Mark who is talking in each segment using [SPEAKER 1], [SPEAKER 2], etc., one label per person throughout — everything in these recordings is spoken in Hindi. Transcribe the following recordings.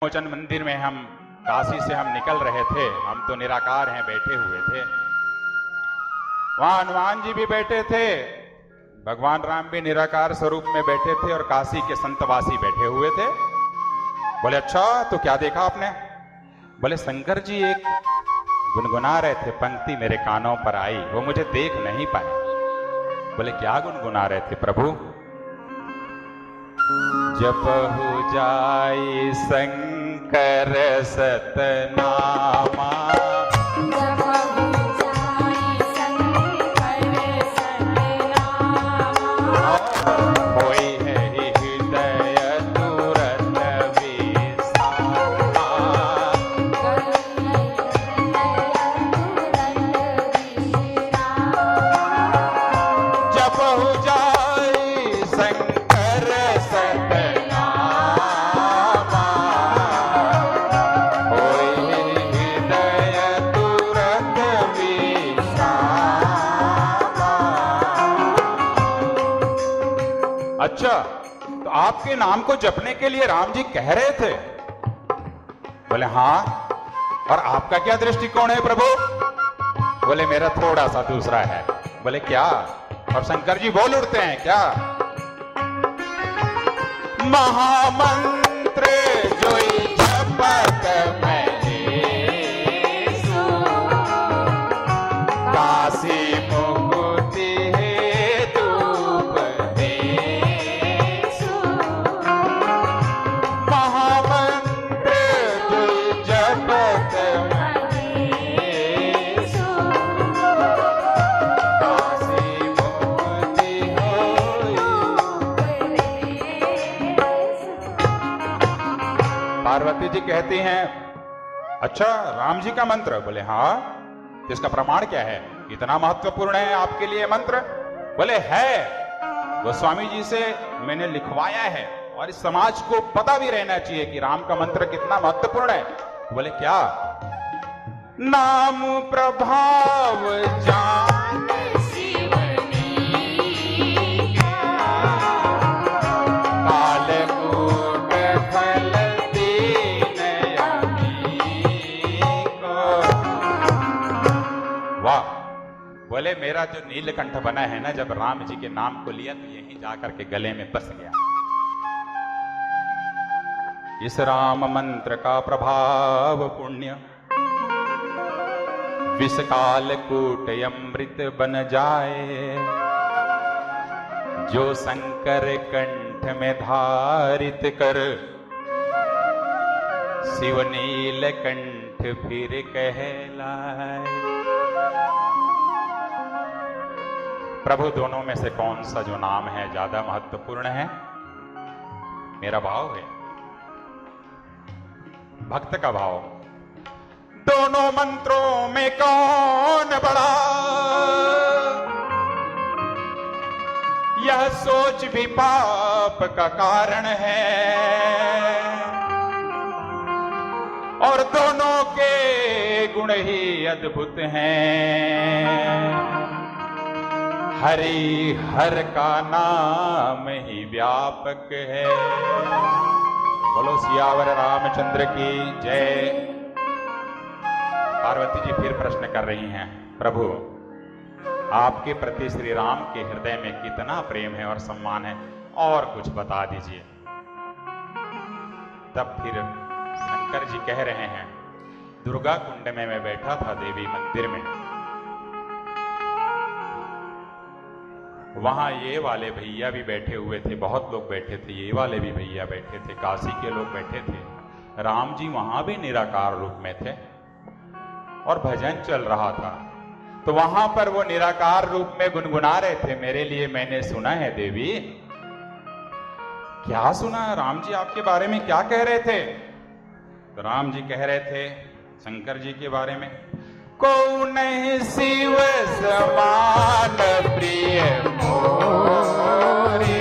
[SPEAKER 1] मोचन मंदिर में हम काशी से हम निकल रहे थे। हम तो निराकार हैं, बैठे हुए थे। वहां हनुमान जी भी बैठे थे, भगवान राम भी निराकार स्वरूप में बैठे थे और काशी के संतवासी बैठे हुए थे। बोले अच्छा, तो क्या देखा आपने? बोले शंकर जी एक गुनगुना रहे थे, पंक्ति मेरे कानों पर आई, वो मुझे देख नहीं पाए। बोले क्या गुनगुना रहे थे प्रभु? जपहु जाई शंकर सतनामा,
[SPEAKER 2] जपहु जाई शंकर सतनामा,
[SPEAKER 1] होई है हृदय तुरत विसामा। जपहु जाई शंकर सतनामा, होई हृदय तुरत विसामा। अच्छा, तो आपके नाम को जपने के लिए राम जी कह रहे थे? बोले हाँ। और आपका क्या दृष्टिकोण है प्रभु? बोले मेरा थोड़ा सा दूसरा है। बोले क्या? और शंकर जी बोल उठते हैं क्या? महामंत्र जोई जपत महेशु, काशी मुक्ति हेतु उपदेशु। महामंत्र जोई जपत महेशु, काशी मुक्ति होई। पार्वती जी कहती हैं अच्छा, राम जी का मंत्र? बोले हाँ। तो इसका प्रमाण क्या है? इतना महत्वपूर्ण है आपके लिए मंत्र? बोले है, गोस्वामी जी से मैंने लिखवाया है और इस समाज को पता भी रहना चाहिए कि राम का मंत्र कितना महत्वपूर्ण है। बोले क्या? नाम प्रभाव जान शिवनी का, काल कूट फल दीन अमीको। वाह! बोले मेरा जो नीलकंठ बना है ना, जब राम जी के नाम को लिया तो यहीं जाकर के गले में बस गया। इस राम मंत्र का प्रभाव पुण्य विष काल कूट अमृत बन जाए, जो शंकर कंठ में धारित कर, शिव नीलकंठ फिर कहलाए। प्रभु दोनों में से कौन सा जो नाम है ज्यादा महत्वपूर्ण है? मेरा भाव है, भक्त का भाव। दोनों मंत्रों में कौन बड़ा, यह सोच भी पाप का कारण है, और दोनों के गुण ही अद्भुत हैं। हरि हर का नाम ही व्यापक है। बोलो सियावर रामचंद्र की जय। पार्वती जी फिर प्रश्न कर रही हैं, प्रभु आपके प्रति श्री राम के हृदय में कितना प्रेम है और सम्मान है, और कुछ बता दीजिए। तब फिर शंकर जी कह रहे हैं, दुर्गा कुंड में मैं बैठा था देवी मंदिर में, वहां ये वाले भैया भी बैठे हुए थे, बहुत लोग बैठे थे, ये वाले भी भैया बैठे थे, काशी के लोग बैठे थे। राम जी वहां भी निराकार रूप में थे और भजन चल रहा था। तो वहां पर वो निराकार रूप में गुनगुना रहे थे, मेरे लिए मैंने सुना है देवी। क्या सुना? राम जी आपके बारे में क्या कह रहे थे? तो राम जी कह रहे थे शंकर जी के बारे में, को नहीं शिव समान प्रिय मोरे,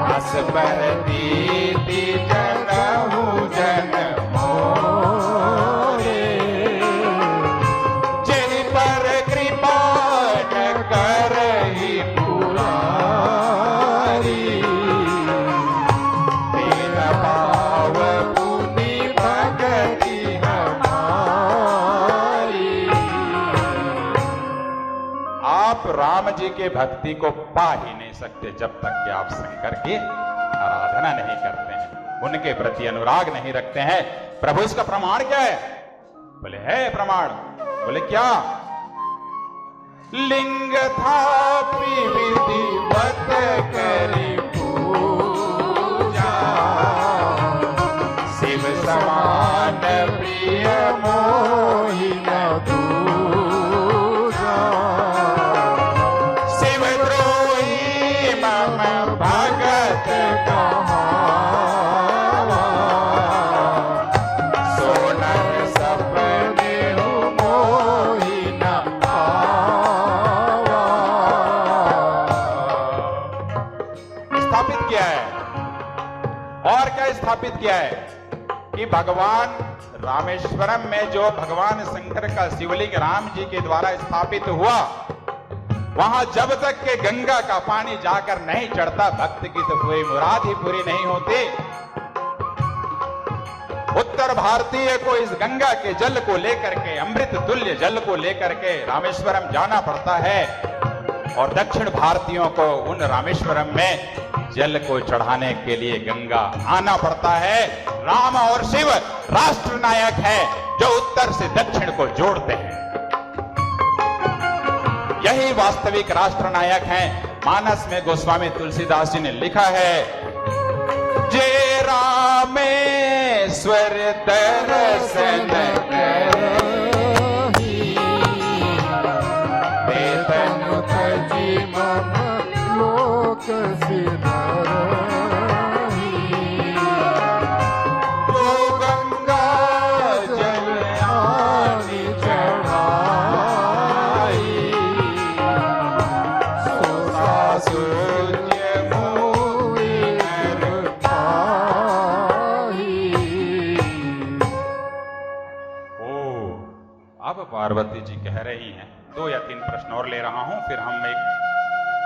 [SPEAKER 1] हस पर दीदी जनहु जन मोरे, जिन पर कृपा न करहि पुरारी, तेरा भाव राम जी की भक्ति को पा ही नहीं सकते जब तक कि आप शंकर की आराधना नहीं करते हैं, उनके प्रति अनुराग नहीं रखते हैं। प्रभु इसका प्रमाण क्या है? बोले है प्रमाण। बोले क्या? लिंग था विधिवत करी पूजा, शिव समान प्रिय मोहि न दूजा, शिव द्रोही मम भगत कहावा, सोनर सपने मोहि न आवा। स्थापित किया है। और क्या स्थापित किया है? कि भगवान रामेश्वरम में जो भगवान शंकर का शिवलिंग राम जी के द्वारा स्थापित हुआ, वहां जब तक के गंगा का पानी जाकर नहीं चढ़ता, भक्त की तो कोई मुराद ही पूरी नहीं होती। उत्तर भारतीय को इस गंगा के जल को लेकर के, अमृत तुल्य जल को लेकर के रामेश्वरम जाना पड़ता है, और दक्षिण भारतीयों को उन रामेश्वरम में जल को चढ़ाने के लिए गंगा आना पड़ता है। राम और शिव राष्ट्र नायक हैं, जो उत्तर से दक्षिण को जोड़ते हैं। यही वास्तविक राष्ट्र नायक हैं। मानस में गोस्वामी तुलसीदास जी ने लिखा है, जे रामेश्वर दर्शन करहि, बेतनु तजी मम लोक सिधरहि, जो गंगा जल आनि चढ़ाई, सो सूर्य मोहि नर पाहि। ओ, अब पार्वती जी कह रही हैं, 2 या 3 प्रश्न और ले रहा हूं, फिर हम एक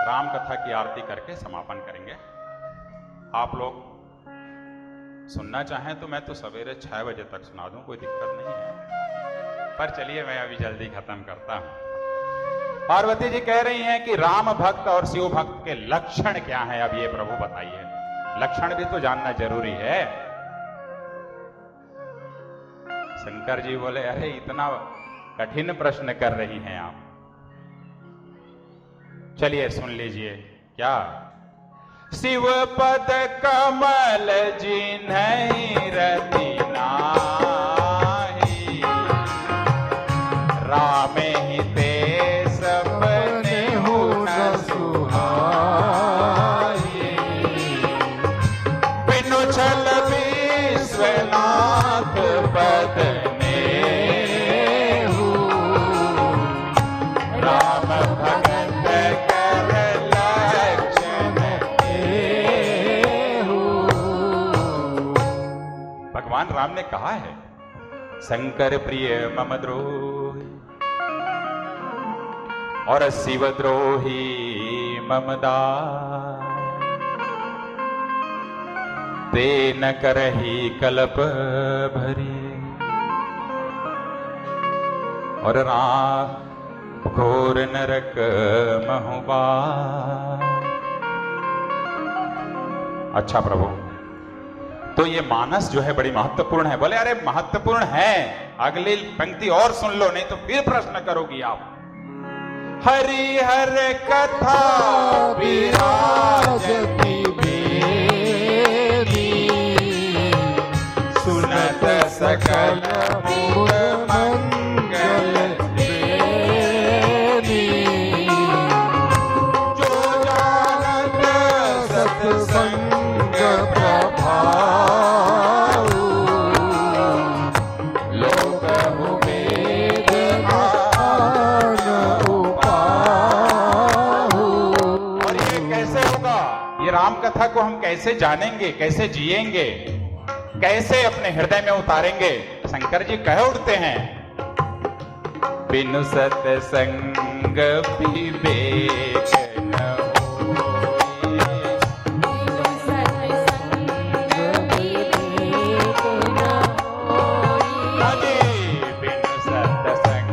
[SPEAKER 1] राम कथा की आरती करके समापन करेंगे। आप लोग सुनना चाहें तो मैं तो सवेरे 6 बजे तक सुना दूं, कोई दिक्कत नहीं है, पर चलिए मैं अभी जल्दी खत्म करता हूं। पार्वती जी कह रही हैं कि राम भक्त और शिव भक्त के लक्षण क्या हैं, अब ये प्रभु बताइए। लक्षण भी तो जानना जरूरी है। शंकर जी बोले, अरे इतना कठिन प्रश्न कर रही हैं आप, चलिए सुन लीजिए। क्या? शिव पद कमल जिन्हि रति नाही, राम ही ते सपने हो न सुहाई, बिनु छल विश्वनाथ पद नेहु, राम भगत भगवान राम ने कहा है, शंकर प्रिय मम द्रोही और शिव द्रोही मम दास, ते न करही कल्प भरी, और राम घोर नरक महुबा। अच्छा प्रभु, तो ये मानस जो है बड़ी महत्वपूर्ण है। बोले अरे महत्वपूर्ण है, अगली पंक्ति और सुन लो, नहीं तो फिर प्रश्न करोगी आप। हरिहर कथा विराजती बेनी, सुनत सकल मूल मंगल देनी, जो जानत सत्संग प्रभाव, लोक वेद आन उपाहु। और ये कैसे होगा? ये राम कथा को हम कैसे जानेंगे, कैसे जिएंगे, कैसे अपने हृदय में उतारेंगे? शंकर जी कह उठते हैं, बिनु सत्संग विवेक न होए,
[SPEAKER 2] बिनु सत्संग विवेक न होए,
[SPEAKER 1] अरे बिनु सत्संग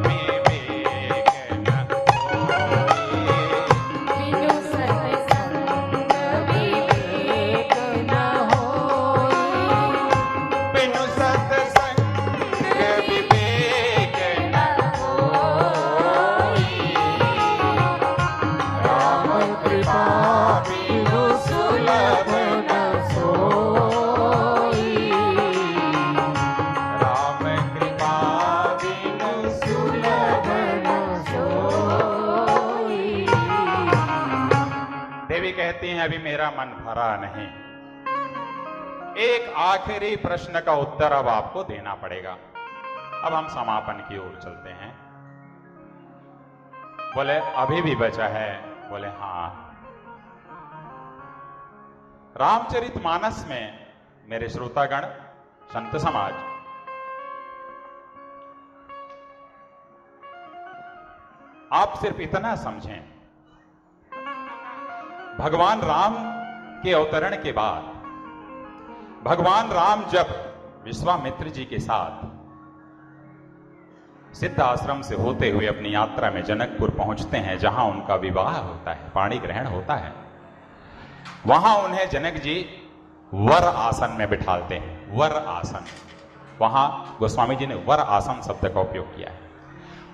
[SPEAKER 1] विवेक न होए। मेरा मन भरा नहीं। एक आखिरी प्रश्न का उत्तर अब आपको देना पड़ेगा। अब हम समापन की ओर चलते हैं। बोले अभी भी बचा है? बोले हां। रामचरितमानस में मेरे श्रोतागण, संत समाज, आप सिर्फ इतना समझें, भगवान राम के अवतरण के बाद भगवान राम जब विश्वामित्र जी के साथ सिद्ध आश्रम से होते हुए अपनी यात्रा में जनकपुर पहुंचते हैं, जहां उनका विवाह होता है, पाणी ग्रहण होता है, वहां उन्हें जनक जी वर आसन में बिठालते हैं। वर आसन, वहां गोस्वामी जी ने वर आसन शब्द का उपयोग किया है।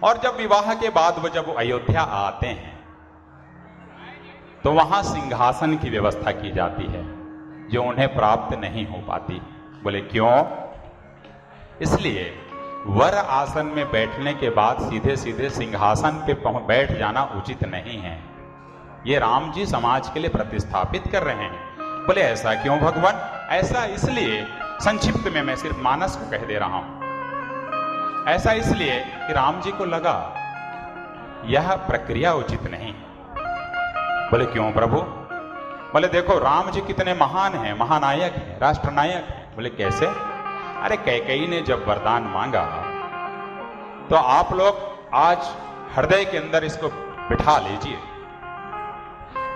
[SPEAKER 1] और जब विवाह के बाद वो जब अयोध्या आते हैं तो वहां सिंहासन की व्यवस्था की जाती है, जो उन्हें प्राप्त नहीं हो पाती। बोले क्यों? इसलिए वर आसन में बैठने के बाद सीधे सीधे सिंहासन पे बैठ जाना उचित नहीं है। ये राम जी समाज के लिए प्रतिस्थापित कर रहे हैं। बोले ऐसा क्यों भगवान? ऐसा इसलिए, संक्षिप्त में मैं सिर्फ मानस को कह दे रहा हूं। ऐसा इसलिए कि राम जी को लगा यह प्रक्रिया उचित नहीं। बोले क्यों प्रभु? बोले देखो राम जी कितने महान हैं, महानायक हैं, राष्ट्रनायक हैं। बोले कैसे? अरे कैकेयी ने जब वरदान मांगा तो आप लोग आज हृदय के अंदर इसको बिठा लीजिए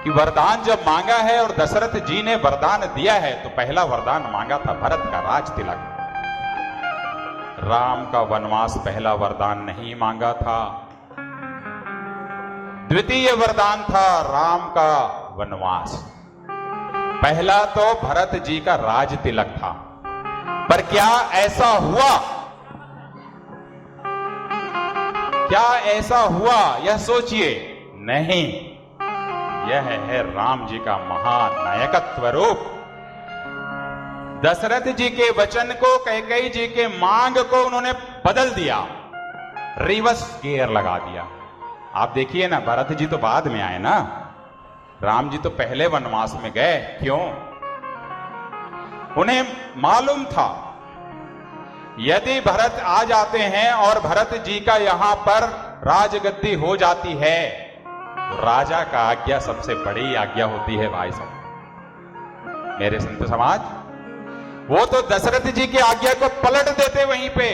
[SPEAKER 1] कि वरदान जब मांगा है और दशरथ जी ने वरदान दिया है तो पहला वरदान मांगा था भरत का राज तिलक। राम का वनवास पहला वरदान नहीं मांगा था, द्वितीय वरदान था राम का वनवास। पहला तो भरत जी का राज तिलक था। पर क्या ऐसा हुआ? क्या ऐसा हुआ? यह सोचिए। नहीं, यह है राम जी का महान नायकत्व रूप। दशरथ जी के वचन को, कैकेयी जी के मांग को उन्होंने बदल दिया, रिवर्स गियर लगा दिया। आप देखिए ना, भरत जी तो बाद में आए ना, राम जी तो पहले वनवास में गए। क्यों? उन्हें मालूम था यदि भरत आ जाते हैं और भरत जी का यहां पर राजगद्दी हो जाती है तो राजा का आज्ञा सबसे बड़ी आज्ञा होती है। भाई साहब, मेरे संत समाज, वो तो दशरथ जी की आज्ञा को पलट देते वहीं पे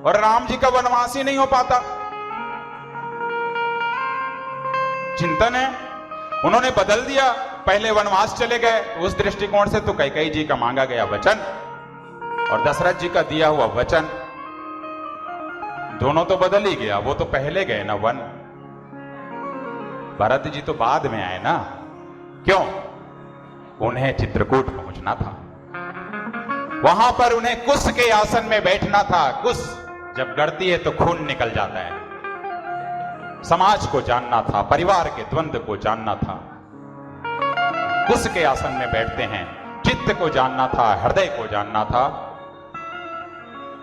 [SPEAKER 1] और राम जी का वनवास ही नहीं हो पाता। चिंतन है, उन्होंने बदल दिया, पहले वनवास चले गए। उस दृष्टिकोण से तो कैकेयी जी का मांगा गया वचन और दशरथ जी का दिया हुआ वचन, दोनों तो बदल ही गया। वो तो पहले गए ना वन, भरत जी तो बाद में आए ना। क्यों? उन्हें चित्रकूट पहुंचना था, वहां पर उन्हें कुश के आसन में बैठना था। कुश जब गढ़ती है तो खून निकल जाता है। समाज को जानना था, परिवार के द्वंद्व को जानना था। कुश के आसन में बैठते हैं, चित्त को जानना था, हृदय को जानना था।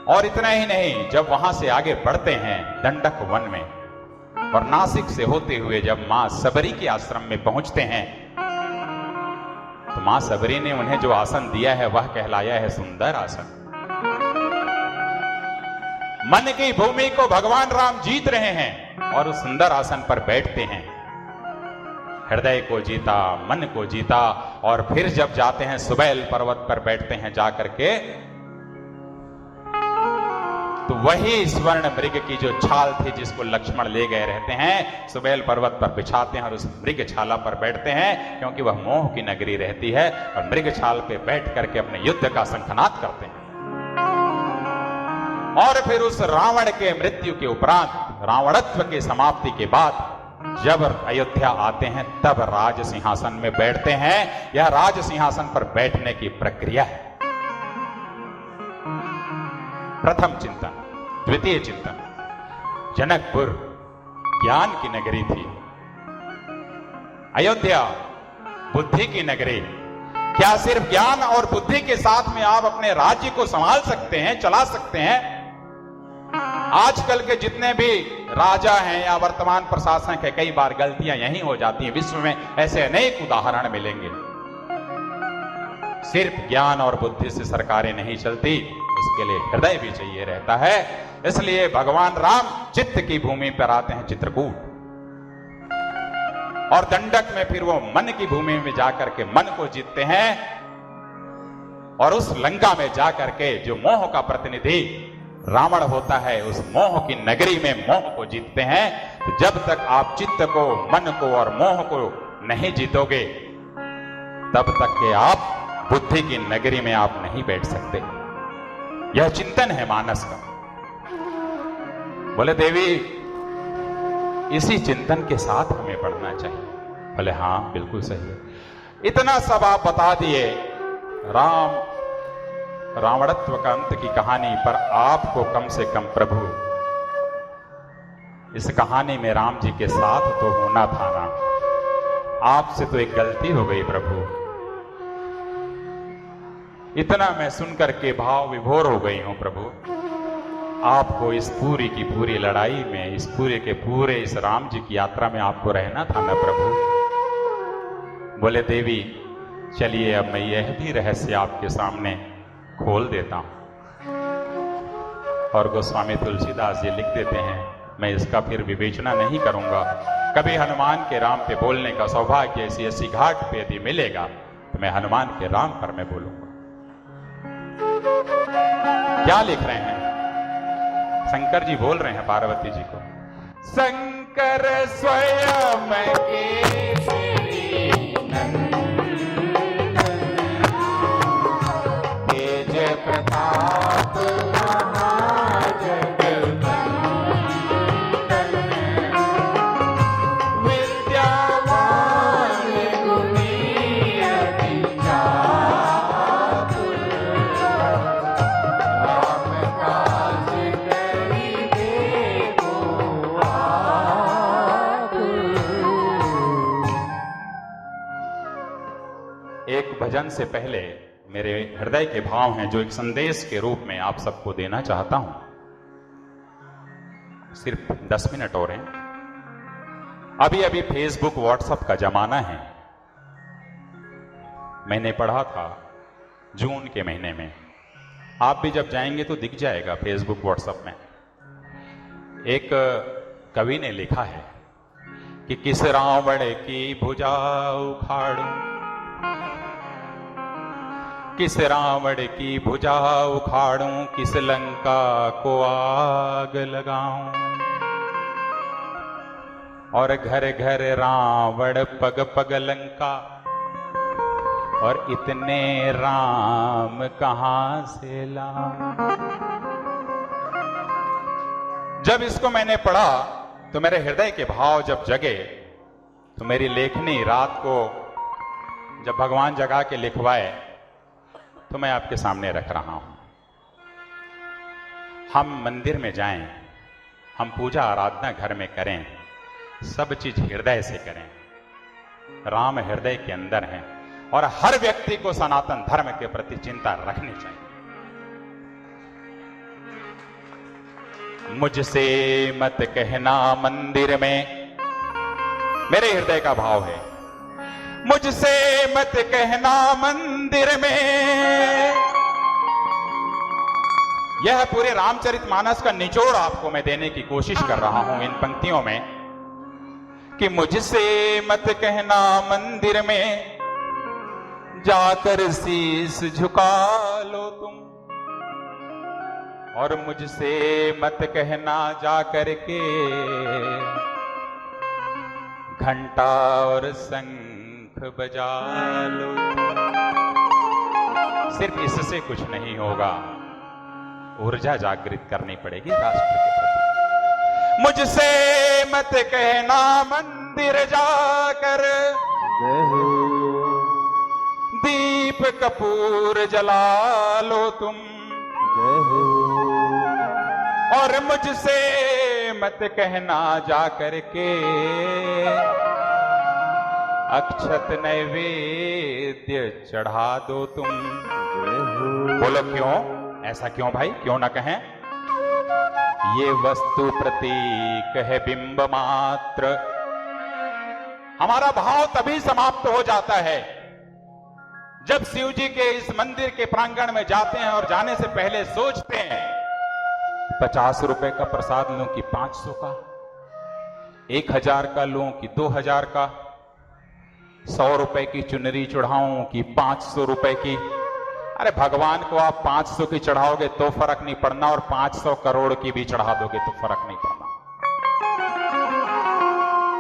[SPEAKER 1] और इतना ही नहीं, जब वहां से आगे बढ़ते हैं दंडक वन में और नासिक से होते हुए जब मां सबरी के आश्रम में पहुंचते हैं तो मां सबरी ने उन्हें जो आसन दिया है वह कहलाया है सुंदर आसन। मन की भूमि को भगवान राम जीत रहे हैं और उस सुंदर आसन पर बैठते हैं। हृदय को जीता, मन को जीता। और फिर जब जाते हैं सुबेल पर्वत पर बैठते हैं जाकर के, तो वही स्वर्ण मृग की जो छाल थी जिसको लक्ष्मण ले गए रहते हैं, सुबेल पर्वत पर बिछाते हैं और उस मृग छाला पर बैठते हैं, क्योंकि वह मोह की नगरी रहती है। और मृग छाल पे बैठ करके अपने युद्ध का शंखनाद करते हैं। और फिर उस रावण के मृत्यु के उपरांत, रावणत्व के समाप्ति के बाद जब अयोध्या आते हैं तब राज सिंहासन में बैठते हैं। यह राज सिंहासन पर बैठने की प्रक्रिया है। प्रथम चिंतन। द्वितीय चिंतन, जनकपुर ज्ञान की नगरी थी, अयोध्या बुद्धि की नगरी। क्या सिर्फ ज्ञान और बुद्धि के साथ में आप अपने राज्य को संभाल सकते हैं, चला सकते हैं? आजकल के जितने भी राजा हैं या वर्तमान प्रशासक है, कई बार गलतियां यही हो जाती हैं। विश्व में ऐसे अनेक उदाहरण मिलेंगे। सिर्फ ज्ञान और बुद्धि से सरकारें नहीं चलती, उसके लिए हृदय भी चाहिए रहता है। इसलिए भगवान राम चित्त की भूमि पर आते हैं, चित्रकूट, और दंडक में फिर वो मन की भूमि में जाकर के मन को जीतते हैं, और उस लंका में जाकर के जो मोह का प्रतिनिधि रावण होता है, उस मोह की नगरी में मोह को जीतते हैं। तो जब तक आप चित्त को, मन को और मोह को नहीं जीतोगे, तब तक के आप बुद्धि की नगरी में आप नहीं बैठ सकते। यह चिंतन है मानस का। बोले देवी, इसी चिंतन के साथ हमें पढ़ना चाहिए। बोले हाँ, बिल्कुल सही है। इतना सब आप बता दिए रावणत्व का अंत की कहानी, पर आपको कम से कम प्रभु इस कहानी में राम जी के साथ तो होना था ना। आपसे तो एक गलती हो गई प्रभु। इतना मैं सुनकर के भाव विभोर हो गई हूं प्रभु। आपको इस पूरी की पूरी लड़ाई में, इस पूरे के पूरे इस राम जी की यात्रा में आपको रहना था ना प्रभु। बोले देवी, चलिए अब मैं यह भी रहस्य आपके सामने खोल देता हूं। और गोस्वामी तुलसीदास जी लिख देते हैं, मैं इसका फिर विवेचना नहीं करूंगा। कभी हनुमान के राम पे बोलने का सौभाग्य ऐसी घाट पे यदि मिलेगा तो मैं हनुमान के राम पर मैं बोलूंगा। क्या लिख रहे हैं? शंकर जी बोल रहे हैं पार्वती जी को, शंकर स्वयं केसरी नंदन, तेज प्रताप महाजगवंदन, विद्यावान गुणी अति चातुर, राम काज करिबे को आतुर। एक भजन से पहले मेरे हृदय के भाव हैं जो एक संदेश के रूप में आप सबको देना चाहता हूं। सिर्फ 10 मिनट और हैं। अभी अभी फेसबुक व्हाट्सएप का जमाना है। मैंने पढ़ा था जून के महीने में, आप भी जब जाएंगे तो दिख जाएगा फेसबुक व्हाट्सएप में। एक कवि ने लिखा है कि किस रावण की भुजा उखाड़ूं, किस रावण की भुजा उखाड़ूं, किस लंका को आग लगाऊं, और घर घर रावण पग पग लंका, और इतने राम कहां से लाऊं। जब इसको मैंने पढ़ा तो मेरे हृदय के भाव जब जगे, तो मेरी लेखनी रात को जब भगवान जगा के लिखवाए तो मैं आपके सामने रख रहा हूं। हम मंदिर में जाएं, हम पूजा आराधना घर में करें, सब चीज हृदय से करें। राम हृदय के अंदर हैं, और हर व्यक्ति को सनातन धर्म के प्रति चिंता रखनी चाहिए। मुझसे मत कहना मंदिर में, मेरे हृदय का भाव है, मुझसे मत कहना मंदिर में। यह पूरे रामचरितमानस का निचोड़ आपको मैं देने की कोशिश कर रहा हूं इन पंक्तियों में, कि मुझसे मत कहना मंदिर में, जाकर शीस झुका लो तुम, और मुझसे मत कहना जाकर के घंटा और शंख बजा लो। सिर्फ इससे कुछ नहीं होगा, ऊर्जा जागृत करनी पड़ेगी राष्ट्र के प्रति। मुझसे मत कहना मंदिर जाकर दीप कपूर जला लो तुम, और मुझसे मत कहना जाकर के अक्षत नैवेद्य चढ़ा दो तुम। बोलो क्यों, ऐसा क्यों भाई, क्यों ना कहें? ये वस्तु प्रतीक है बिंब मात्र। हमारा भाव तभी समाप्त हो जाता है जब शिव जी के इस मंदिर के प्रांगण में जाते हैं और जाने से पहले सोचते हैं 50 रुपए का प्रसाद लूं कि 500 का, 1000 का लूं कि 2000 का, 100 रुपए की चुनरी चढ़ाऊं कि 500 रुपए की। अरे भगवान को आप 500 की चढ़ाओगे तो फर्क नहीं पड़ना, और 500 करोड़ की भी चढ़ा दोगे तो फर्क नहीं पड़ना।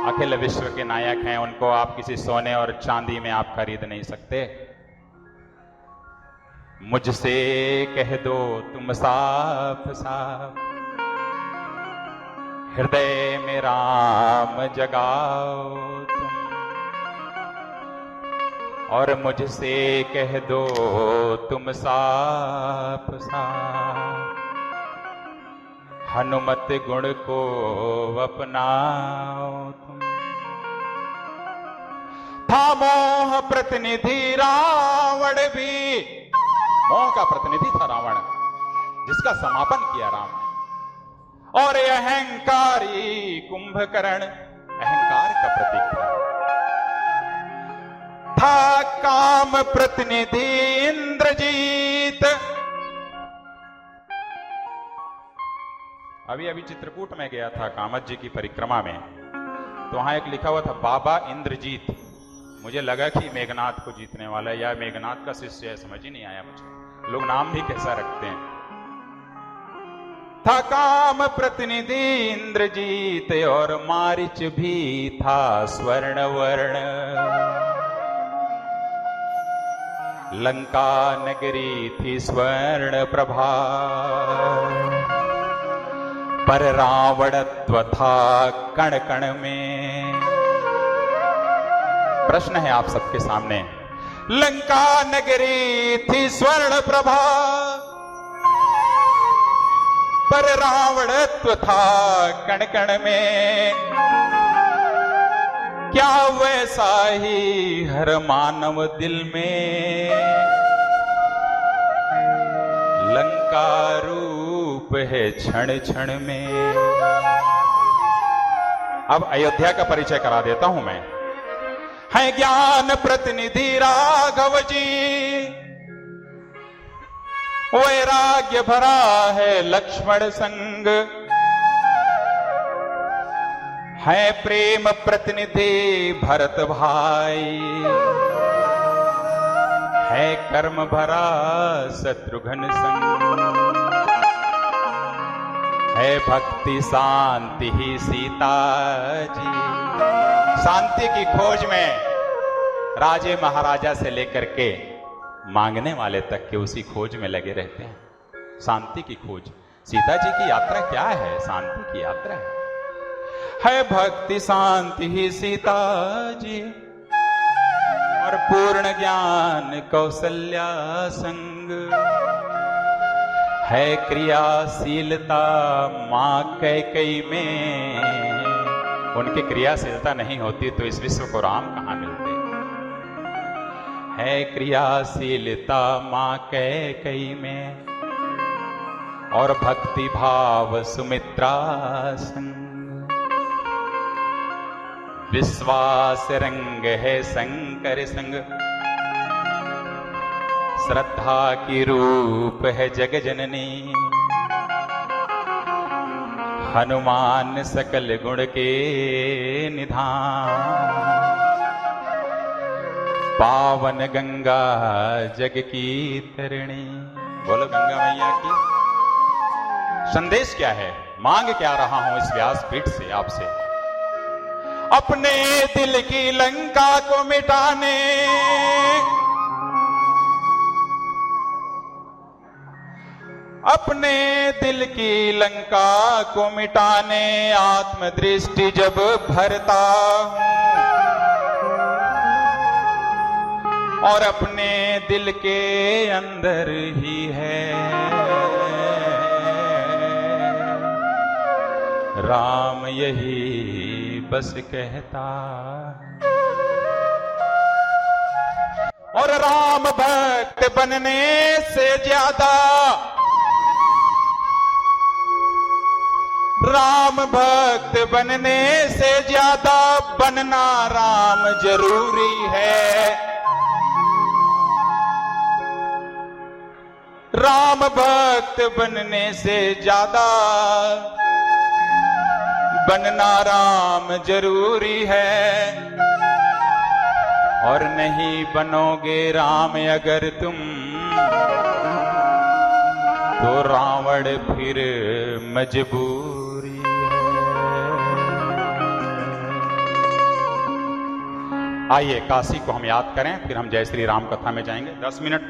[SPEAKER 1] अखिल विश्व के नायक हैं, उनको आप किसी सोने और चांदी में आप खरीद नहीं सकते। मुझसे कह दो तुम साफ साफ, हृदय में राम जगाओ तुम, और मुझसे कह दो तुम साफ साफ, हनुमत गुण को अपनाओ तुम। था मोह प्रतिनिधि रावण भी, मोह का प्रतिनिधि था रावण, जिसका समापन किया राम ने। और ये अहंकारी कुंभकर्ण अहंकार का प्रतीक था काम प्रतिनिधि इंद्रजीत। अभी चित्रकूट में गया था कामत जी की परिक्रमा में, तो वहां एक लिखा हुआ था बाबा इंद्रजीत। मुझे लगा कि मेघनाथ को जीतने वाला है या मेघनाथ का शिष्य है, समझ ही नहीं आया मुझे, लोग नाम भी कैसा रखते हैं। था काम प्रतिनिधि इंद्रजीत, और मारिच भी था स्वर्ण वर्ण। लंका नगरी थी स्वर्ण प्रभा, पर रावणत्व था कण कण में। प्रश्न है आप सबके सामने, लंका नगरी थी स्वर्ण प्रभा, पर रावणत्व था कण कण में। क्या वैसा ही हर मानव दिल में, लंका रूप है क्षण क्षण में। अब अयोध्या का परिचय करा देता हूं मैं। है ज्ञान प्रतिनिधि राघव जी, वैराग्य भरा है लक्ष्मण संग। है प्रेम प्रतिनिधि भरत भाई, है कर्म भरा शत्रुघ्न संग। है भक्ति शांति ही सीता जी। शांति की खोज में राजे महाराजा से लेकर के मांगने वाले तक के उसी खोज में लगे रहते हैं। शांति की खोज, सीता जी की यात्रा क्या है? शांति की यात्रा है भक्ति शांति ही सीता जी, और पूर्ण ज्ञान कौशल्या संग। है क्रियाशीलता मां कैकेयी में, उनकी क्रियाशीलता नहीं होती तो इस विश्व को राम कहां मिलते। है क्रियाशीलता मां कैकेयी में, और भक्ति भाव सुमित्रा संग। विश्वास रंग है शंकर संग, श्रद्धा की रूप है जग जननी। हनुमान सकल गुण के निधान, पावन गंगा जग की तरिणी। बोलो गंगा मैया की। संदेश क्या है, मांग क्या रहा हूं इस व्यासपीठ से आपसे? अपने दिल की लंका को मिटाने, अपने दिल की लंका को मिटाने आत्मदृष्टि जब भरता हूं, और अपने दिल के अंदर ही है राम, यही बस कहता। और राम भक्त बनने से ज्यादा राम भक्त बनने से ज्यादा बनना राम जरूरी है। राम भक्त बनने से ज्यादा बनना राम जरूरी है। और नहीं बनोगे राम अगर तुम तो रावण फिर मजबूरी है। आइए काशी को हम याद करें, फिर हम जय श्री राम कथा में जाएंगे। 10 मिनट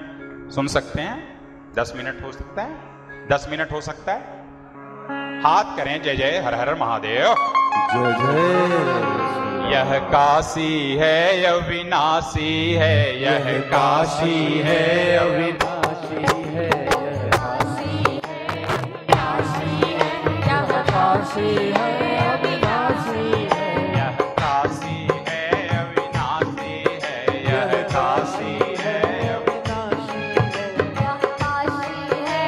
[SPEAKER 1] सुन सकते हैं? 10 मिनट हो सकता है? 10 मिनट हो सकता है? हाथ करें, जय जय हर हर महादेव।
[SPEAKER 3] जय जय।
[SPEAKER 1] यह काशी है अविनाशी है, यह काशी है अविनाशी है।
[SPEAKER 3] काशी है अविनाशी है,
[SPEAKER 1] यह काशी है अविनाशी है, यह काशी है
[SPEAKER 3] अविनाशी है,
[SPEAKER 2] काशी है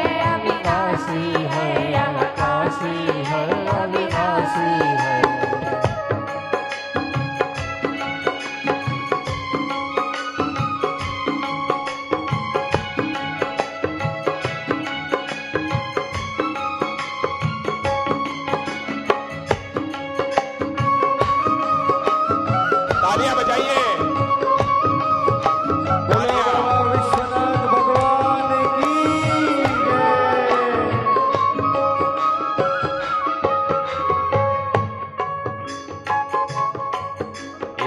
[SPEAKER 3] काशी है, यह काशी है अविनाशी है।
[SPEAKER 1] तालियां बजाइए।
[SPEAKER 3] बोलो बाबा विश्वनाथ भगवान की
[SPEAKER 1] जय।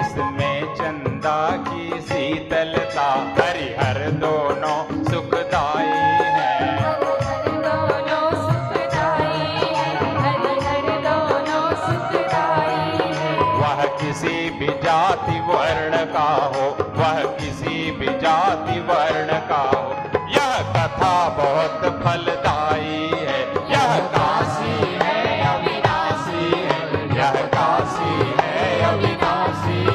[SPEAKER 1] इसमें चंदा की शीतलता हरिहर दोनों सुखदाई है।
[SPEAKER 2] हर दोनों सुखदाई है, हर दोनों सुखदाई है।
[SPEAKER 1] वह किसी भी जाति वर्ण का हो, वह किसी भी जाति वर्ण का हो, यह कथा बहुत फलदायी है। यह काशी है अविनाशी है, यह काशी है अविनाशी है।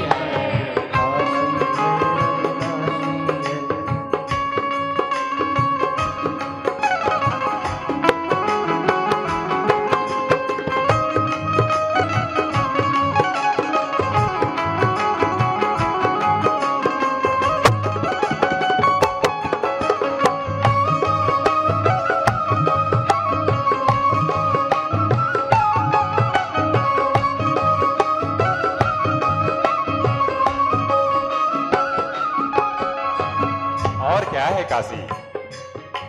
[SPEAKER 1] और क्या है काशी,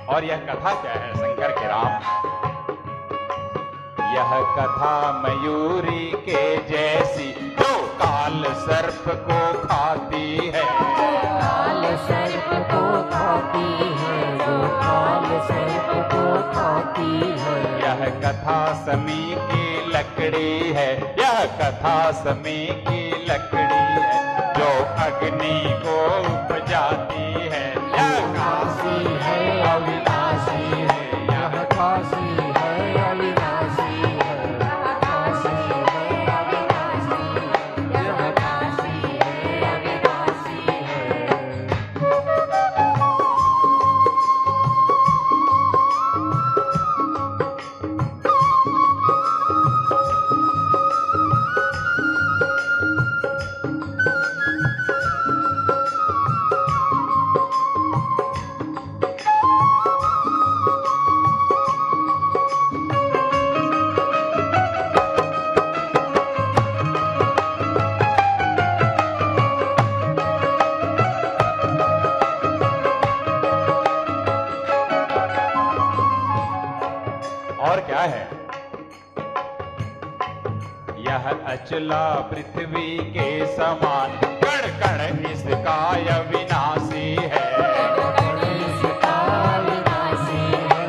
[SPEAKER 1] और यह कथा क्या है शंकर के राम? यह कथा मयूरी के जैसी जो काल सर्प को खाती है।
[SPEAKER 3] काल सर्प को खाती है, जो काल सर्प को खाती है।
[SPEAKER 1] यह कथा समी की लकड़ी है, यह कथा समी की लकड़ी है जो अग्नि को उपजाती है। यह काशी है अविनाशी है, यह
[SPEAKER 3] काशी है अविनाशी है,
[SPEAKER 2] काशी है अविनाशी है, यह काशी है अविनाशी है।
[SPEAKER 1] और क्या है? यह अचला पृथ्वी के समान कण कण इसका अविनाशी है।
[SPEAKER 3] इसका अविनाशी है,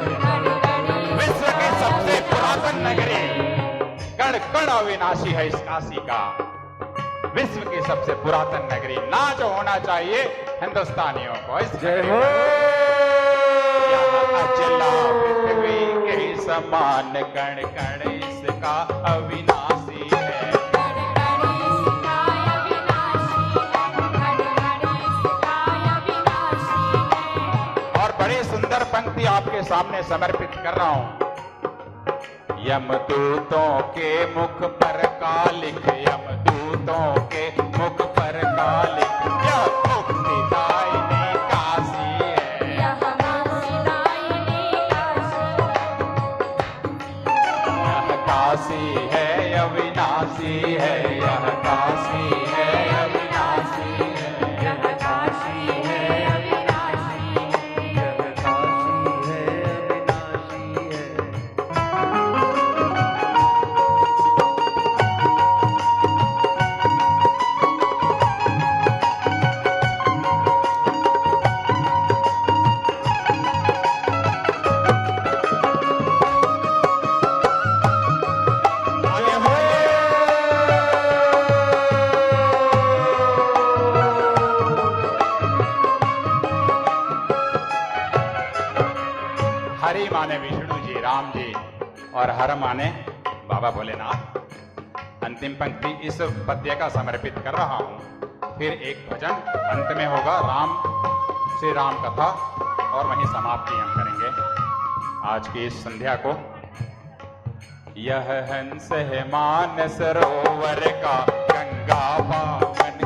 [SPEAKER 1] विश्व की सबसे पुरातन नगरी कण कण अविनाशी है इस काशी का। विश्व की सबसे पुरातन नगरी ना जो होना चाहिए हिंदुस्तानियों को। इस
[SPEAKER 3] जय हो।
[SPEAKER 1] यह अचला पृथ्वी के समान कण कण इसका अविनाशी है। और बड़ी सुंदर पंक्ति आपके सामने समर्पित कर रहा हूं। यमदूतों के मुख पर कालिक, यमदूतों के मुख पर कालिक, यह मुक्तिदायिनी काशी है,
[SPEAKER 2] यह मुक्तिदायिनी काशी।
[SPEAKER 1] यह काशी है अविनाशी है, यह काशी है अविनाशी है,
[SPEAKER 2] यह काशी है अविनाशी है।
[SPEAKER 3] यह काशी है अविनाशी है।
[SPEAKER 1] आगे बढ़े। हरि माने विष्णु जी, राम जी, और हर माने बाबा भोलेनाथ। अंतिम पंक्ति इस पद्य का समर्पित कर रहा हूं। फिर एक भजन अंत में होगा, राम से राम कथा, और वहीं समाप्ति हम करेंगे आज की इस संध्या को। यह हंस है मान सरोवर का, गंगा पावन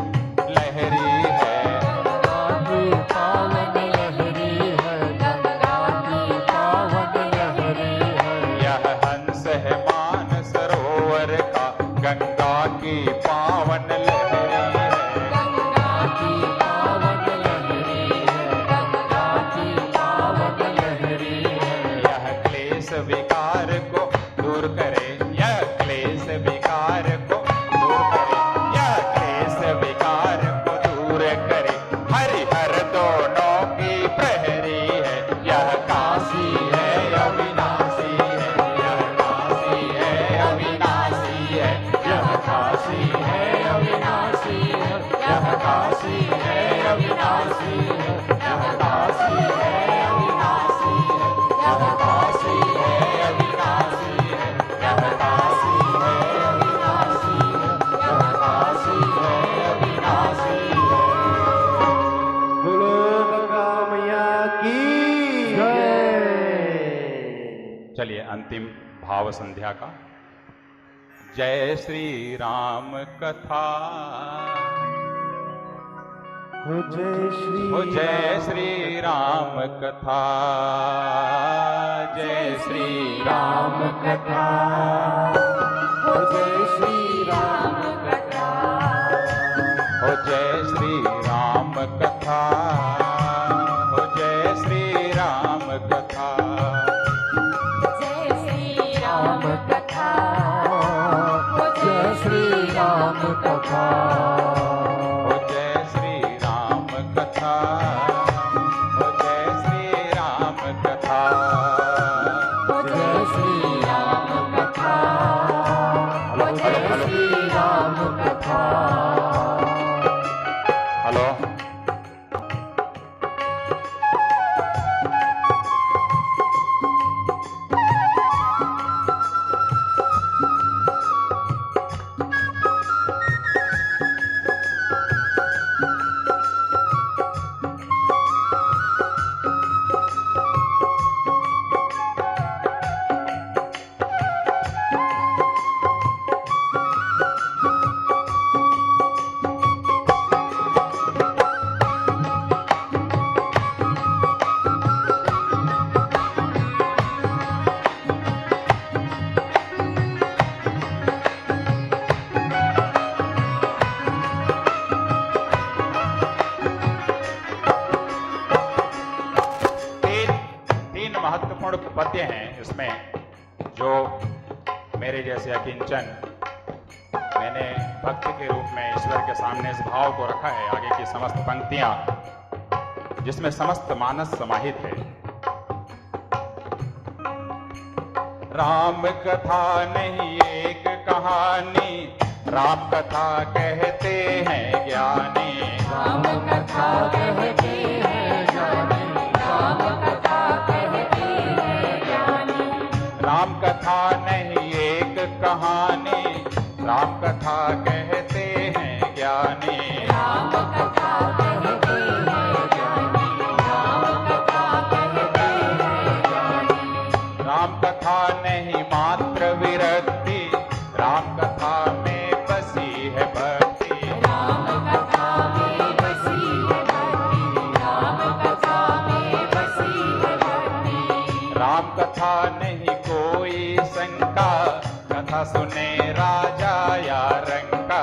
[SPEAKER 1] लहरी है,
[SPEAKER 3] गंगा की पावन लहरी है, गंगा की पावन लहरी है।
[SPEAKER 1] यह हंस है मान सरोवर का, गंगा की पावन लहरी है,
[SPEAKER 2] गंगा
[SPEAKER 3] की पावन लहरी है, गंगा की पावन लहरी है।
[SPEAKER 1] यह क्लेश विकार को दूर करे, यह क्लेश विकार को दूर करे, यह क्लेश विकार को दूर करे, हरिहर दोनों की प्रहरी है, यह काशी है अविनाशी है, यह काशी है अविनाशी है, यह काशी है अविनाशी है, यह काशी है अविनाशी है, यह काशी है अविनाशी है, यह काशी है अविनाशी है, यह काशी है अविनाशी है, यह काशी है अविनाशी है।
[SPEAKER 3] बोलो गंगा मैया की जय।
[SPEAKER 1] चलिए अंतिम भाव संध्या का। जय श्री राम कथा,
[SPEAKER 3] हो जय श्री
[SPEAKER 1] हो जय श्री राम कथा, जय श्री राम
[SPEAKER 3] कथा, हो जय श्री राम
[SPEAKER 2] कथा।
[SPEAKER 1] हो जय श्री राम कथा, हो जय श्री राम कथा,
[SPEAKER 2] जय श्री राम कथा।
[SPEAKER 3] हो जय श्री राम कथा,
[SPEAKER 1] हो जय श्री राम कथा, हो जय श्री राम कथा,
[SPEAKER 2] हो जय श्री राम कथा।
[SPEAKER 1] Hello hello hello
[SPEAKER 3] Shri Ram कथा।
[SPEAKER 1] हेलो। तीन महत्वपूर्ण पद्य हैं इसमें, जो मेरे जैसे अकिंचन, मैंने भक्त के रूप में ईश्वर के सामने इस भाव को रखा है। आगे की समस्त पंक्तियां जिसमें समस्त मानस समाहित है। राम कथा नहीं एक कहानी, राम कथा कहते हैं ज्ञानी,
[SPEAKER 2] राम कथा कहते हैं ज्ञानी, राम कथा कहते हैं ज्ञानी।
[SPEAKER 1] राम कथा नहीं एक कहानी, राम कथा कहते हैं ज्ञानी,
[SPEAKER 2] राम कथा कहते हैं ज्ञानी, राम कथा कहते हैं ज्ञानी।
[SPEAKER 1] राम कथा नहीं मात्र राम कथा नहीं कोई शंका, कथा सुने राजा या रंका।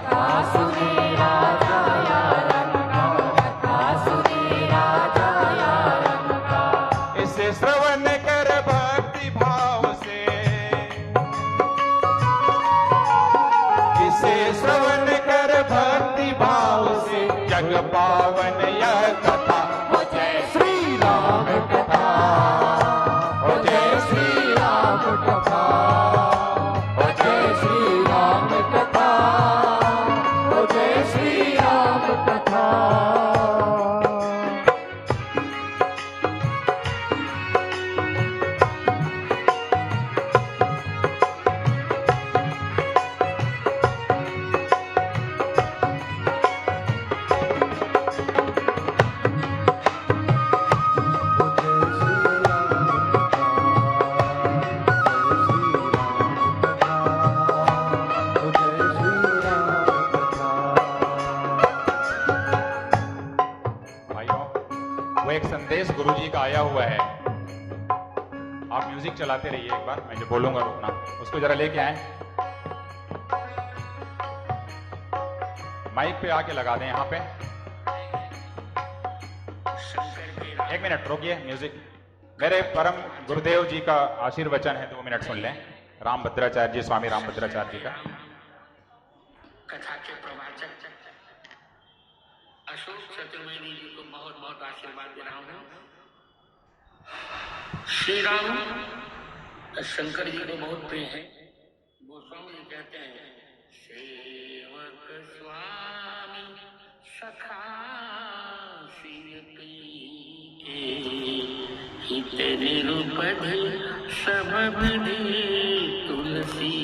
[SPEAKER 3] कथा सुने राजा या रंका, कथा सुने राजा या रंका।
[SPEAKER 1] इसे श्रवण कर भक्ति भाव से, इसे श्रवण कर भक्ति भाव से, जग पावन यह कथा।
[SPEAKER 3] हो जय श्री राम कथा, हो जय श्री राम कथा, हो जय श्री राम कथा, हो जय श्री राम कथा।
[SPEAKER 1] भाइयों, वो एक संदेश गुरुजी का आया हुआ है। आप म्यूजिक चलाते रहिए, एक बार मैं जो बोलूंगा रुकना, उसको जरा लेके आए, माइक पे आके लगा दें यहाँ पे। एक मिनट रुकिए, म्यूजिक। मेरे परम गुरुदेव जी का आशीर्वचन है, 2 मिनट सुन लें। रामभद्राचार्य जी, स्वामी रामभद्राचार्य जी का।
[SPEAKER 4] कथा के प्रवाचक अशोक चतुर्वेदी जी को बहुत बहुत आशीर्वाद दे रहा हूँ। श्री राम शंकर जी को बहुत प्रिय है। गोस्वामी जी कहते हैं, सेवक स्वामी सखा हित निरुपधि सब विधि तुलसी